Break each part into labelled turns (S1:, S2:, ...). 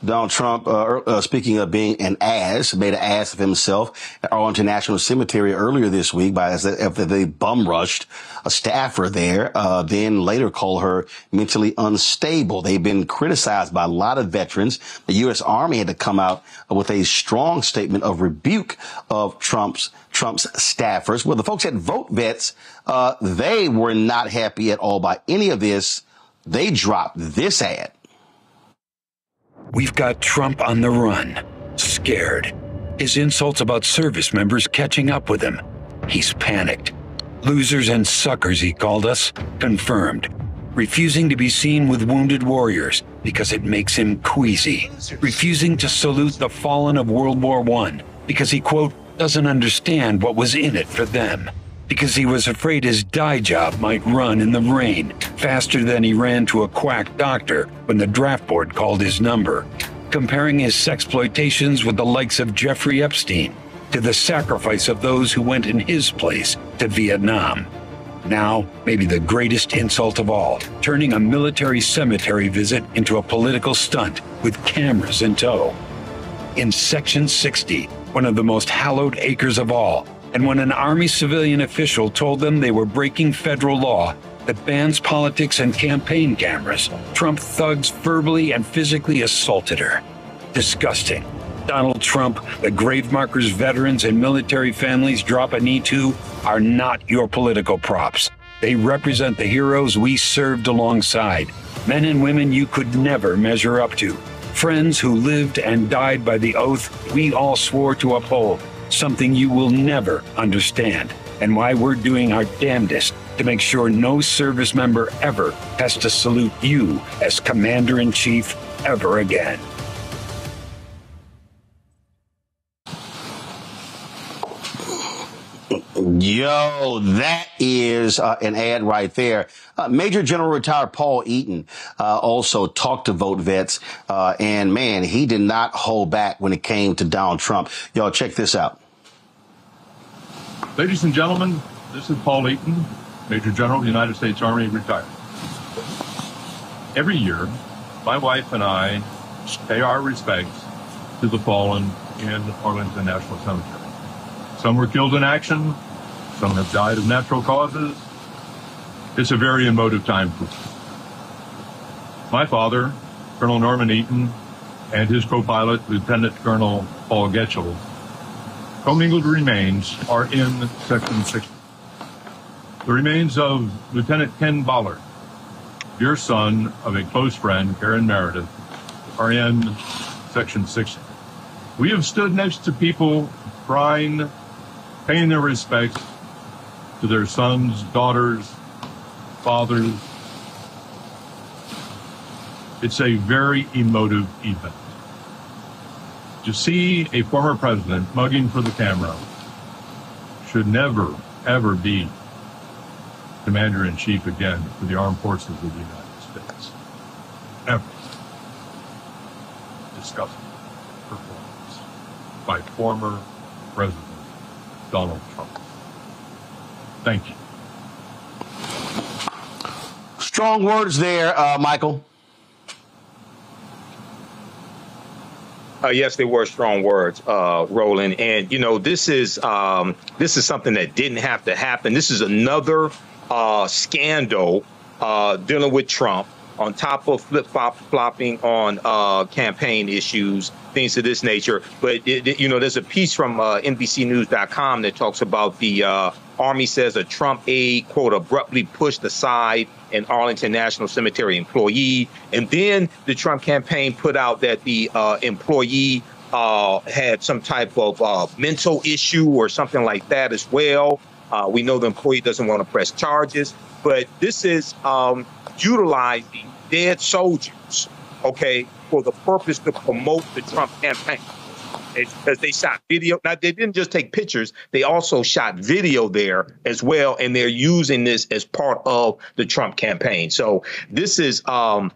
S1: Donald Trump, speaking of being an ass, made an ass of himself at Arlington National Cemetery earlier this week after they bum rushed a staffer there, then later called her mentally unstable. They've been criticized by a lot of veterans. The U.S. Army had to come out with a strong statement of rebuke of Trump's staffers. Well, the folks at Vote Vets, they were not happy at all by any of this. They dropped this ad.
S2: We've got Trump on the run, scared. His insults about service members catching up with him. He's panicked. Losers and suckers, he called us, confirmed. Refusing to be seen with wounded warriors because it makes him queasy. Refusing to salute the fallen of World War I because he, quote, doesn't understand what was in it for them. Because he was afraid his dye job might run in the rain faster than he ran to a quack doctor when the draft board called his number. Comparing his sexploitations with the likes of Jeffrey Epstein to the sacrifice of those who went in his place to Vietnam. Now, maybe the greatest insult of all, turning a military cemetery visit into a political stunt with cameras in tow. In Section 60, one of the most hallowed acres of all, and when an Army civilian official told them they were breaking federal law that bans politics and campaign cameras, Trump thugs verbally and physically assaulted her. Disgusting. Donald Trump, the grave markers veterans and military families drop a knee to, are not your political props. They represent the heroes we served alongside, men and women you could never measure up to, friends who lived and died by the oath we all swore to uphold. Something you will never understand, and why we're doing our damnedest to make sure no service member ever has to salute you as Commander-in-Chief ever again.
S1: Yo, that is an ad right there. Major General retired Paul Eaton also talked to Vote Vets, and man, he did not hold back when it came to Donald Trump. Y'all check this out.
S3: Ladies and gentlemen, this is Paul Eaton, Major General of the United States Army, retired. Every year, my wife and I pay our respects to the fallen in Arlington National Cemetery. Some were killed in action. Some have died of natural causes. It's a very emotive time for us. My father, Colonel Norman Eaton, and his co-pilot, Lieutenant Colonel Paul Getchell, commingled remains are in Section 60. The remains of Lieutenant Ken Bollard, dear son of a close friend, Karen Meredith, are in Section 60. We have stood next to people crying, paying their respects to their sons, daughters, fathers. It's a very emotive event. To see a former president mugging for the camera should never, ever be Commander-in-Chief again for the Armed Forces of the United States. Ever. Disgusting performance by former President Donald Trump. Thank you.
S1: Strong words there, Michael.
S4: Yes, they were strong words, Roland. And, you know, this is something that didn't have to happen. This is another scandal dealing with Trump on top of flip-flopping on campaign issues, things of this nature. But, you know, there's a piece from NBCnews.com that talks about the Army says a Trump aide, quote, abruptly pushed aside an Arlington National Cemetery employee. And then the Trump campaign put out that the employee had some type of mental issue or something like that as well. We know the employee doesn't want to press charges, but this is utilizing dead soldiers, okay, for the purpose to promote the Trump campaign. Because they shot video. Now, they didn't just take pictures. They also shot video there as well. And they're using this as part of the Trump campaign. So this is and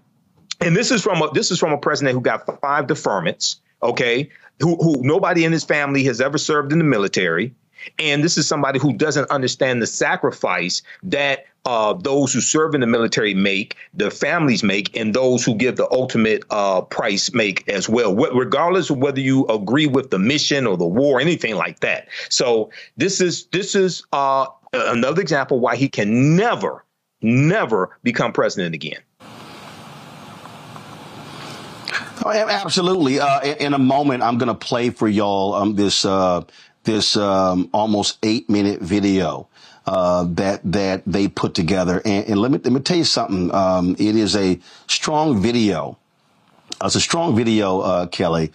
S4: this is from a president who got 5 deferments, OK, who nobody in his family has ever served in the military. And this is somebody who doesn't understand the sacrifice that those who serve in the military make, the families make, and those who give the ultimate price make as well, regardless of whether you agree with the mission or the war, anything like that. So this is another example why he can never become president again.
S1: Oh, absolutely. In a moment, I'm going to play for y'all this almost 8-minute video that they put together. And let me tell you something. It is a strong video. It's a strong video, Kelly,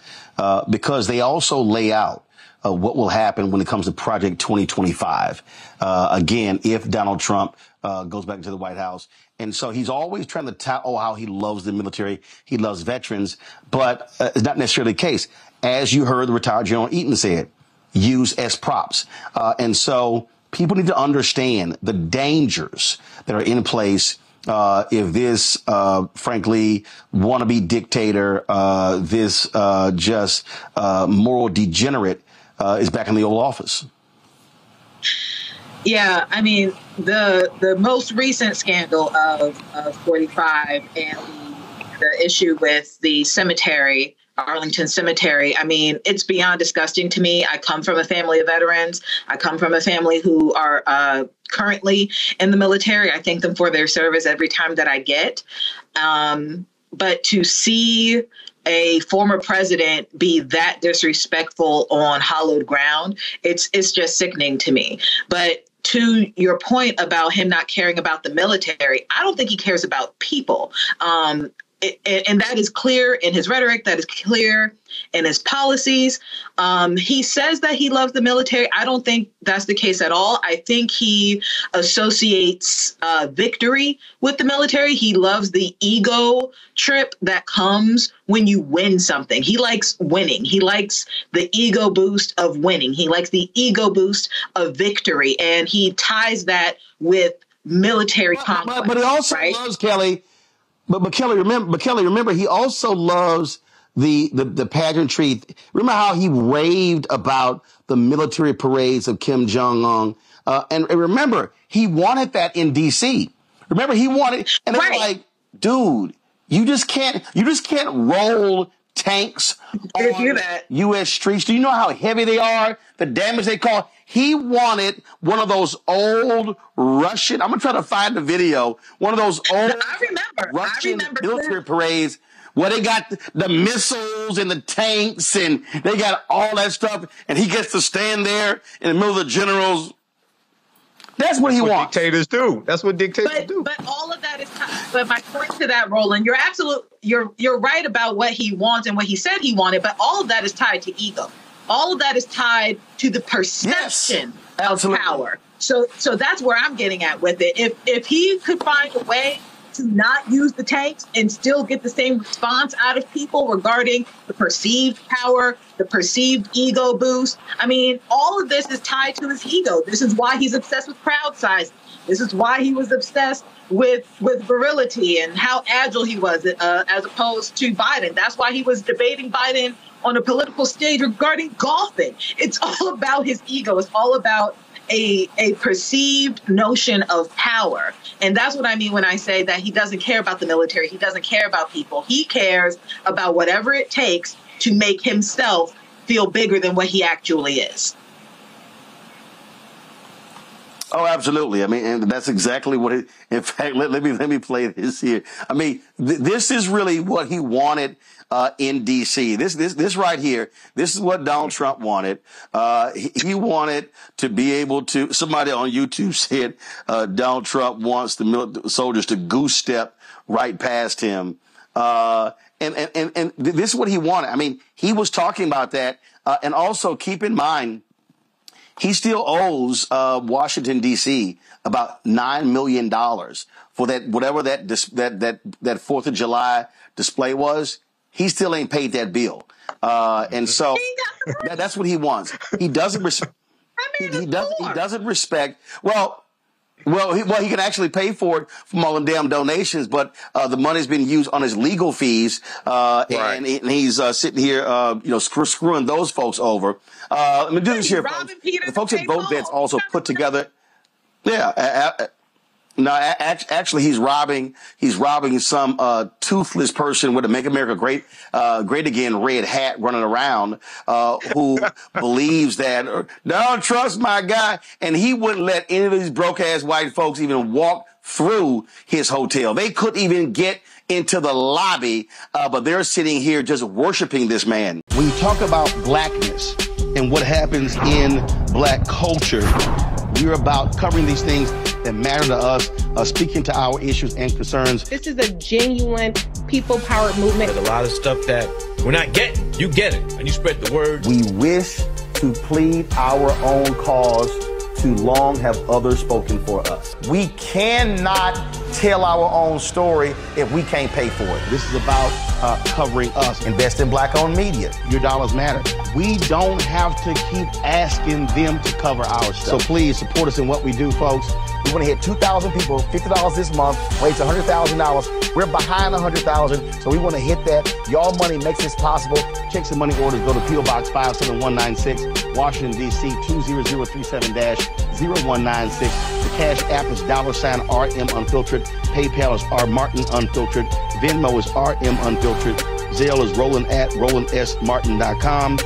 S1: because they also lay out what will happen when it comes to Project 2025. Again, if Donald Trump goes back into the White House. And so he's always trying to tout, how he loves the military, he loves veterans, but it's not necessarily the case. As you heard the retired General Eaton said, use as props. And so people need to understand the dangers that are in place if this, frankly, wannabe dictator, this just moral degenerate is back in the Oval Office.
S5: Yeah, I mean, the most recent scandal of 45 and the issue with the cemetery, Arlington Cemetery, I mean, it's beyond disgusting to me. I come from a family of veterans. I come from a family who are currently in the military. I thank them for their service every time that I get. But to see a former president be that disrespectful on hallowed ground, it's just sickening to me. But to your point about him not caring about the military, I don't think he cares about people. And that is clear in his rhetoric. That is clear in his policies. He says that he loves the military. I don't think that's the case at all. I think he associates victory with the military. He loves the ego trip that comes when you win something. He likes winning. He likes the ego boost of winning. He likes the ego boost of victory. And he ties that with military conquest.
S1: But he also loves, Kelly. But Kelly, remember, he also loves the pageantry. Remember how he raved about the military parades of Kim Jong-un? And remember, he wanted that in D.C. Remember, he wanted, and they were like, dude, you just can't roll tanks on U.S. streets. Do you know how heavy they are? The damage they cause? He wanted one of those old Russian, I'm going to try to find the video, one of those old Russian military parades where they got the missiles and the tanks and they got all that stuff, and he gets to stand there in the middle of the generals. That's what he wants.
S4: Dictators do. That's what dictators do.
S5: But all of that is, but my point to that, Roland, you're right about what he wants and what he said he wanted, but all of that is tied to ego. All of that is tied to the perception of power. So that's where I'm getting at with it. If he could find a way to not use the tanks and still get the same response out of people regarding the perceived power, the perceived ego boost, I mean, all of this is tied to his ego. This is why he's obsessed with crowd size. This is why he was obsessed with virility and how agile he was as opposed to Biden. That's why he was debating Biden on a political stage regarding golfing. It's all about his ego. It's all about a perceived notion of power. And that's what I mean when I say that he doesn't care about the military. He doesn't care about people. He cares about whatever it takes to make himself feel bigger than what he actually is.
S1: Oh, absolutely. I mean, and that's exactly what it, in fact, let me play this here. I mean, this is really what he wanted in D.C. This right here, this is what Donald Trump wanted. He wanted to be able to, somebody on YouTube said, Donald Trump wants the soldiers to goose step right past him. And this is what he wanted. I mean, he was talking about that. And also keep in mind, he still owes Washington, D.C. about $9 million for that, whatever that 4th of July display was. He still ain't paid that bill. And so that's what he wants. He doesn't respect. He doesn't respect. Well, Well, he can actually pay for it from all the damn donations, but the money's been used on his legal fees, and he's sitting here, screwing those folks over. Let me do this here, folks. The folks at Vote Vets also put together. Yeah. No, actually, he's robbing some toothless person with a "Make America Great Again" red hat running around, who believes that don't trust my guy, and he wouldn't let any of these broke ass white folks even walk through his hotel. They couldn't even get into the lobby, but they're sitting here just worshiping this man. When you talk about blackness and what happens in black culture, we're about covering these things that matter to us, speaking to our issues and concerns.
S6: This is a genuine people-powered movement.
S7: There's a lot of stuff that we're not getting. You get it, and you spread the word.
S1: We wish to plead our own cause. Too long have others spoken for us. We cannot tell our own story if we can't pay for it. This is about covering us. Invest in black-owned media. Your dollars matter. We don't have to keep asking them to cover our stuff. So please support us in what we do, folks. We want to hit 2,000 people, $50 this month, raise $100,000. We're behind 100,000, so we want to hit that. Y'all money makes this possible. Checks and money orders go to P.O. Box 57196, Washington, D.C. 20037-0196. The Cash App is $RM Unfiltered. PayPal is R Martin Unfiltered. Venmo is RM Unfiltered. Zelle is Roland at RolandSMartin.com.